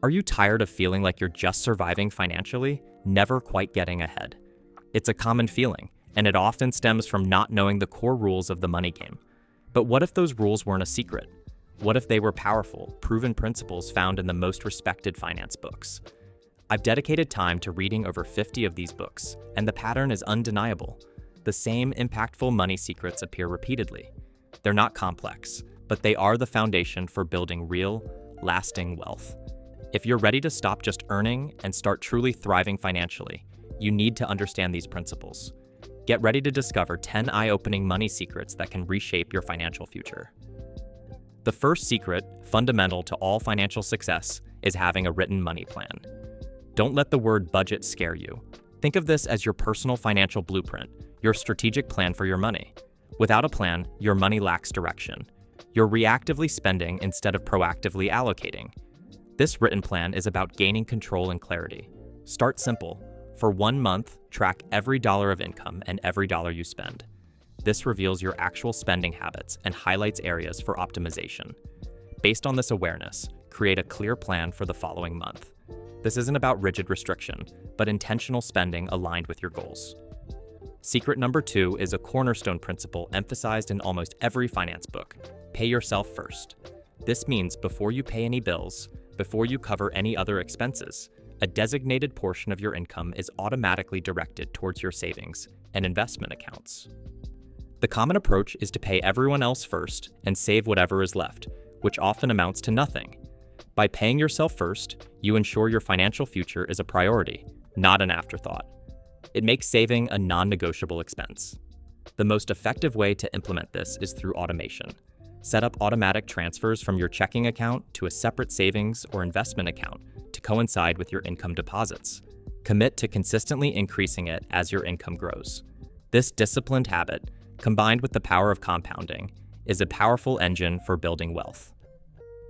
Are you tired of feeling like you're just surviving financially, never quite getting ahead? It's a common feeling, and it often stems from not knowing the core rules of the money game. But what if those rules weren't a secret? What if they were powerful, proven principles found in the most respected finance books? I've dedicated time to reading over 50 of these books, and the pattern is undeniable. The same impactful money secrets appear repeatedly. They're not complex, but they are the foundation for building real, lasting wealth. If you're ready to stop just earning and start truly thriving financially, you need to understand these principles. Get ready to discover 10 eye-opening money secrets that can reshape your financial future. The first secret, fundamental to all financial success, is having a written money plan. Don't let the word budget scare you. Think of this as your personal financial blueprint, your strategic plan for your money. Without a plan, your money lacks direction. You're reactively spending instead of proactively allocating. This written plan is about gaining control and clarity. Start simple. For 1 month, track every dollar of income and every dollar you spend. This reveals your actual spending habits and highlights areas for optimization. Based on this awareness, create a clear plan for the following month. This isn't about rigid restriction, but intentional spending aligned with your goals. Secret number 2 is a cornerstone principle emphasized in almost every finance book. Pay yourself first. This means before you pay any bills, before you cover any other expenses, a designated portion of your income is automatically directed towards your savings and investment accounts. The common approach is to pay everyone else first and save whatever is left, which often amounts to nothing. By paying yourself first, you ensure your financial future is a priority, not an afterthought. It makes saving a non-negotiable expense. The most effective way to implement this is through automation. Set up automatic transfers from your checking account to a separate savings or investment account to coincide with your income deposits. Commit to consistently increasing it as your income grows. This disciplined habit, combined with the power of compounding, is a powerful engine for building wealth.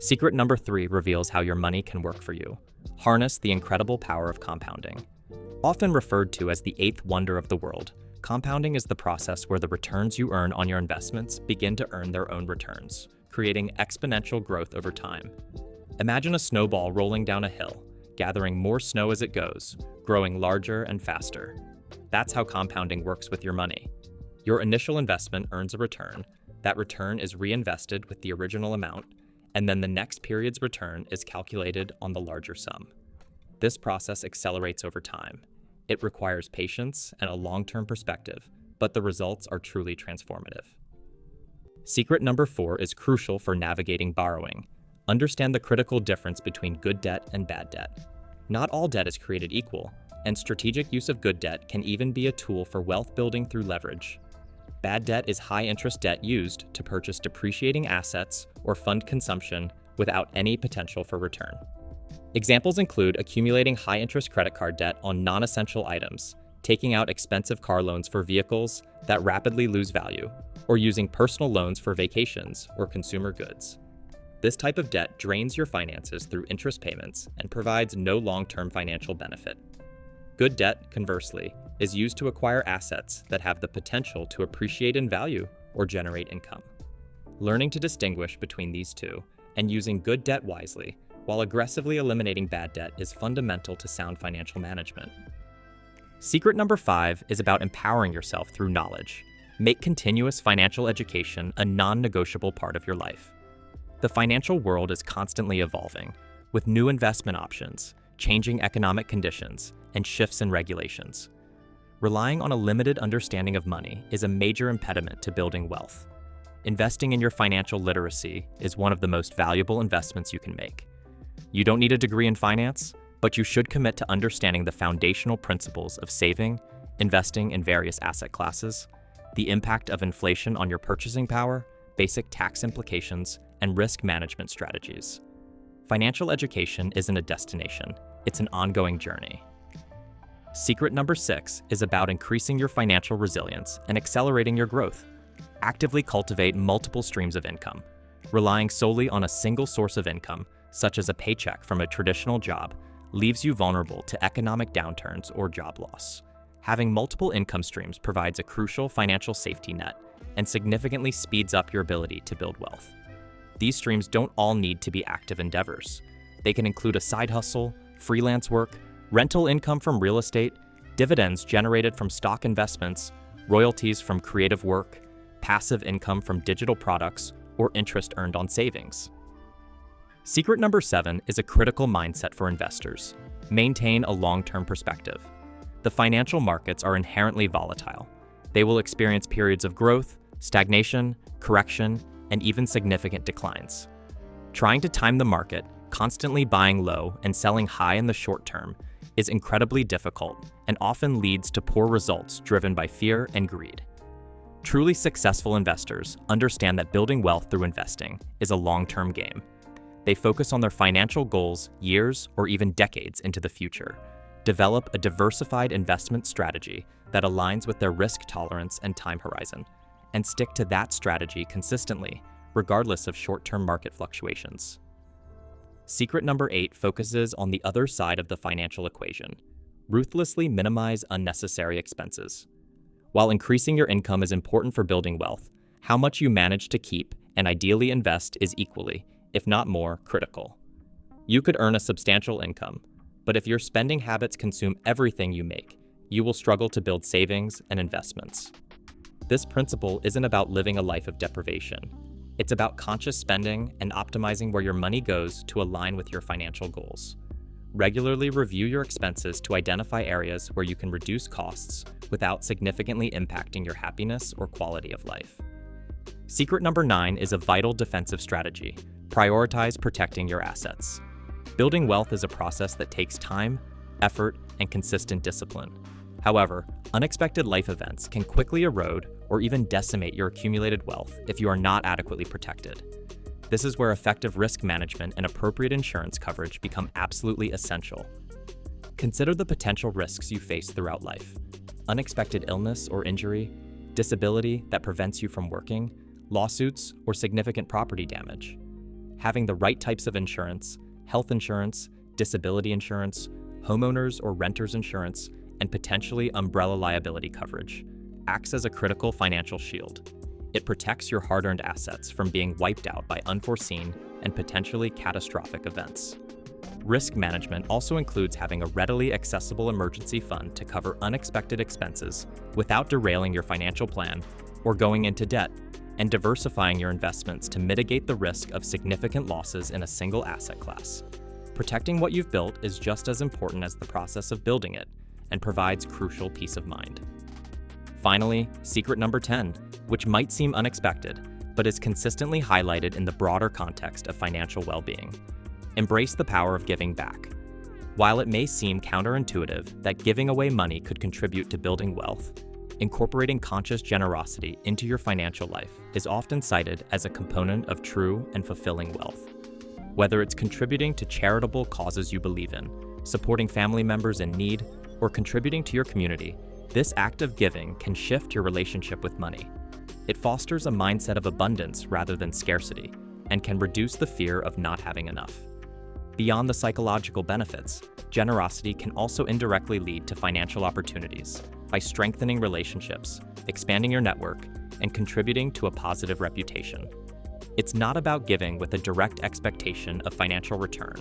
Secret number 3 reveals how your money can work for you. Harness the incredible power of compounding. Often referred to as the 8th wonder of the world, compounding is the process where the returns you earn on your investments begin to earn their own returns, creating exponential growth over time. Imagine a snowball rolling down a hill, gathering more snow as it goes, growing larger and faster. That's how compounding works with your money. Your initial investment earns a return, that return is reinvested with the original amount, and then the next period's return is calculated on the larger sum. This process accelerates over time. It requires patience and a long-term perspective, but the results are truly transformative. Secret number 4 is crucial for navigating borrowing. Understand the critical difference between good debt and bad debt. Not all debt is created equal, and strategic use of good debt can even be a tool for wealth building through leverage. Bad debt is high-interest debt used to purchase depreciating assets or fund consumption without any potential for return. Examples include accumulating high-interest credit card debt on non-essential items, taking out expensive car loans for vehicles that rapidly lose value, or using personal loans for vacations or consumer goods. This type of debt drains your finances through interest payments and provides no long-term financial benefit. Good debt, conversely, is used to acquire assets that have the potential to appreciate in value or generate income. Learning to distinguish between these two and using good debt wisely while aggressively eliminating bad debt is fundamental to sound financial management. Secret number 5 is about empowering yourself through knowledge. Make continuous financial education a non-negotiable part of your life. The financial world is constantly evolving, with new investment options, changing economic conditions, and shifts in regulations. Relying on a limited understanding of money is a major impediment to building wealth. Investing in your financial literacy is one of the most valuable investments you can make. You don't need a degree in finance, but you should commit to understanding the foundational principles of saving, investing in various asset classes, the impact of inflation on your purchasing power, basic tax implications, and risk management strategies. Financial education isn't a destination, it's an ongoing journey. Secret number 6 is about increasing your financial resilience and accelerating your growth. Actively cultivate multiple streams of income. Relying solely on a single source of income, such as a paycheck from a traditional job, leaves you vulnerable to economic downturns or job loss. Having multiple income streams provides a crucial financial safety net and significantly speeds up your ability to build wealth. These streams don't all need to be active endeavors. They can include a side hustle, freelance work, rental income from real estate, dividends generated from stock investments, royalties from creative work, passive income from digital products, or interest earned on savings. Secret number 7 is a critical mindset for investors. Maintain a long-term perspective. The financial markets are inherently volatile. They will experience periods of growth, stagnation, correction, and even significant declines. Trying to time the market, constantly buying low and selling high in the short term, is incredibly difficult and often leads to poor results driven by fear and greed. Truly successful investors understand that building wealth through investing is a long-term game. They focus on their financial goals years or even decades into the future, develop a diversified investment strategy that aligns with their risk tolerance and time horizon, and stick to that strategy consistently, regardless of short-term market fluctuations. Secret number 8 focuses on the other side of the financial equation. Ruthlessly minimize unnecessary expenses. While increasing your income is important for building wealth, how much you manage to keep and ideally invest is equally, if not more, critical. You could earn a substantial income, but if your spending habits consume everything you make, you will struggle to build savings and investments. This principle isn't about living a life of deprivation. It's about conscious spending and optimizing where your money goes to align with your financial goals. Regularly review your expenses to identify areas where you can reduce costs without significantly impacting your happiness or quality of life. Secret number 9 is a vital defensive strategy. Prioritize protecting your assets. Building wealth is a process that takes time, effort, and consistent discipline. However, unexpected life events can quickly erode or even decimate your accumulated wealth if you are not adequately protected. This is where effective risk management and appropriate insurance coverage become absolutely essential. Consider the potential risks you face throughout life: unexpected illness or injury, disability that prevents you from working, lawsuits, or significant property damage. Having the right types of insurance, health insurance, disability insurance, homeowners or renters insurance, and potentially umbrella liability coverage acts as a critical financial shield. It protects your hard-earned assets from being wiped out by unforeseen and potentially catastrophic events. Risk management also includes having a readily accessible emergency fund to cover unexpected expenses without derailing your financial plan or going into debt, and diversifying your investments to mitigate the risk of significant losses in a single asset class. Protecting what you've built is just as important as the process of building it, and provides crucial peace of mind. Finally, secret number 10, which might seem unexpected, but is consistently highlighted in the broader context of financial well-being. Embrace the power of giving back. While it may seem counterintuitive that giving away money could contribute to building wealth, incorporating conscious generosity into your financial life is often cited as a component of true and fulfilling wealth. Whether it's contributing to charitable causes you believe in, supporting family members in need, or contributing to your community, this act of giving can shift your relationship with money. It fosters a mindset of abundance rather than scarcity, and can reduce the fear of not having enough. Beyond the psychological benefits, generosity can also indirectly lead to financial opportunities by strengthening relationships, expanding your network, and contributing to a positive reputation. It's not about giving with a direct expectation of financial return,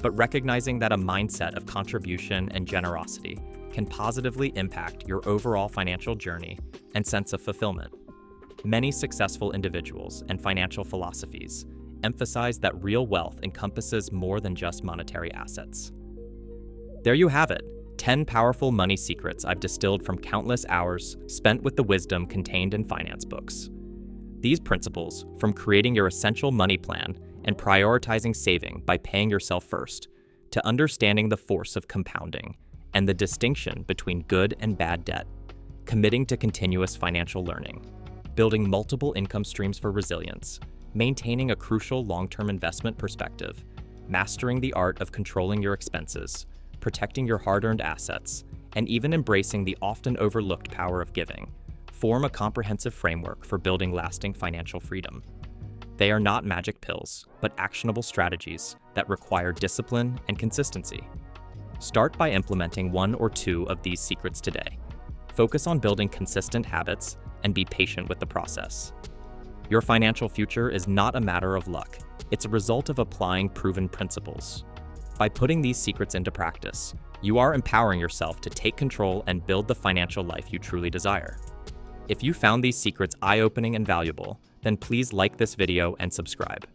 but recognizing that a mindset of contribution and generosity can positively impact your overall financial journey and sense of fulfillment. Many successful individuals and financial philosophies emphasize that real wealth encompasses more than just monetary assets. There you have it, 10 powerful money secrets I've distilled from countless hours spent with the wisdom contained in finance books. These principles, from creating your essential money plan and prioritizing saving by paying yourself first, to understanding the force of compounding and the distinction between good and bad debt, committing to continuous financial learning, building multiple income streams for resilience, maintaining a crucial long-term investment perspective, mastering the art of controlling your expenses, protecting your hard-earned assets, and even embracing the often overlooked power of giving, form a comprehensive framework for building lasting financial freedom. They are not magic pills, but actionable strategies that require discipline and consistency. Start by implementing one or two of these secrets today. Focus on building consistent habits and be patient with the process. Your financial future is not a matter of luck. It's a result of applying proven principles. By putting these secrets into practice, you are empowering yourself to take control and build the financial life you truly desire. If you found these secrets eye-opening and valuable, then please like this video and subscribe.